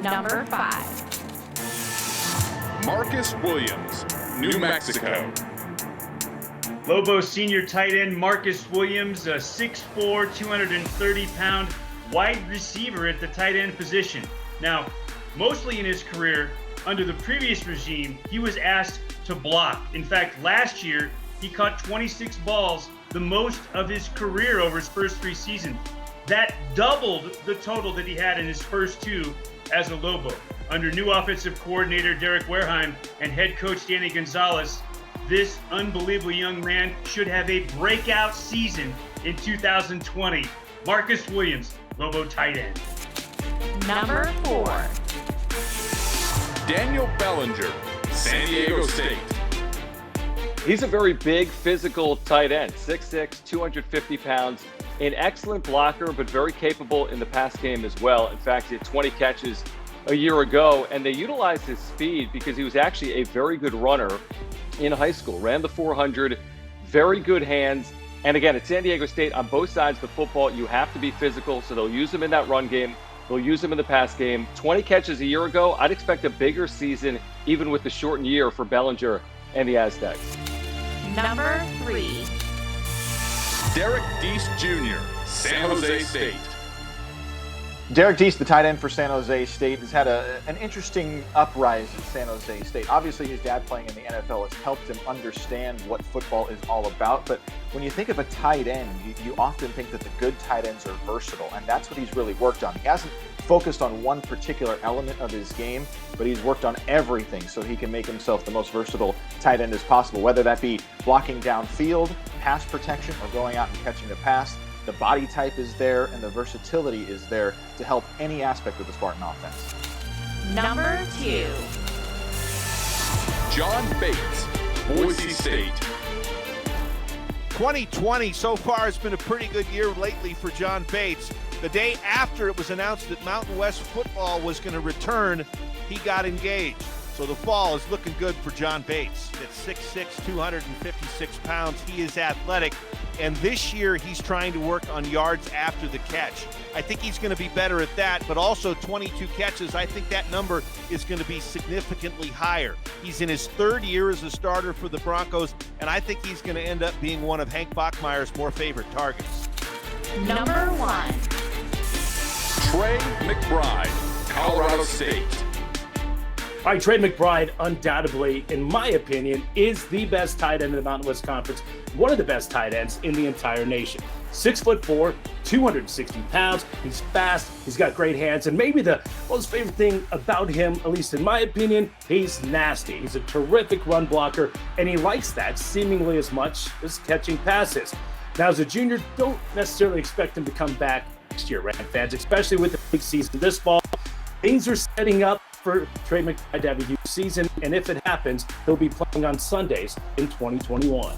Number 5. Marcus Williams, New Mexico. Lobos senior tight end Marcus Williams, a 6'4", 230-pound wide receiver at the tight end position. Now, mostly in his career, under the previous regime, he was asked to block. In fact, last year, he caught 26 balls, the most of his career over his first 3 seasons. That doubled the total that he had in his first 2 as a Lobo. Under new offensive coordinator Derek Wareheim and head coach Danny Gonzalez, this unbelievable young man should have a breakout season in 2020. Marcus Williams, Lobo tight end. Number 4. Daniel Bellinger, San Diego State. He's a very big physical tight end, 6'6", 250 pounds, an excellent blocker, but very capable in the pass game as well. In fact, he had 20 catches a year ago, and they utilized his speed because he was actually a very good runner in high school. Ran the 400, very good hands. And again, at San Diego State, on both sides of the football, you have to be physical, so they'll use him in that run game. They'll use him in the pass game. 20 catches a year ago, I'd expect a bigger season, even with the shortened year for Bellinger and the Aztecs. Number 3. Derek Deese Jr., San Jose State. Derek Deese, the tight end for San Jose State, has had an interesting uprise at San Jose State. Obviously, his dad playing in the NFL has helped him understand what football is all about. But when you think of a tight end, you often think that the good tight ends are versatile, and that's what he's really worked on. He hasn't focused on one particular element of his game, but he's worked on everything so he can make himself the most versatile tight end as possible, whether that be blocking downfield, pass protection, or going out and catching the pass. The body type is there, and the versatility is there to help any aspect of the Spartan offense. Number 2. John Bates, Boise State. 2020 so far has been a pretty good year lately for John Bates. The day after it was announced that Mountain West football was going to return, he got engaged. So the fall is looking good for John Bates. At 6'6", 256 pounds, he is athletic. And this year, he's trying to work on yards after the catch. I think he's going to be better at that, but also 22 catches, I think that number is going to be significantly higher. He's in his 3rd year as a starter for the Broncos, and I think he's going to end up being one of Hank Bachmeier's more favorite targets. Number 1. Trey McBride, Colorado State. All right, Trey McBride, undoubtedly, in my opinion, is the best tight end in the Mountain West Conference, one of the best tight ends in the entire nation. 6'4", 260 pounds. He's fast. He's got great hands. And maybe the most favorite thing about him, at least in my opinion, he's nasty. He's a terrific run blocker, and he likes that seemingly as much as catching passes. Now, as a junior, don't necessarily expect him to come back next year, Ram fans, especially with the big season this fall. Things are setting up for Trey McBride to have a huge season, and if it happens, he'll be playing on Sundays in 2021.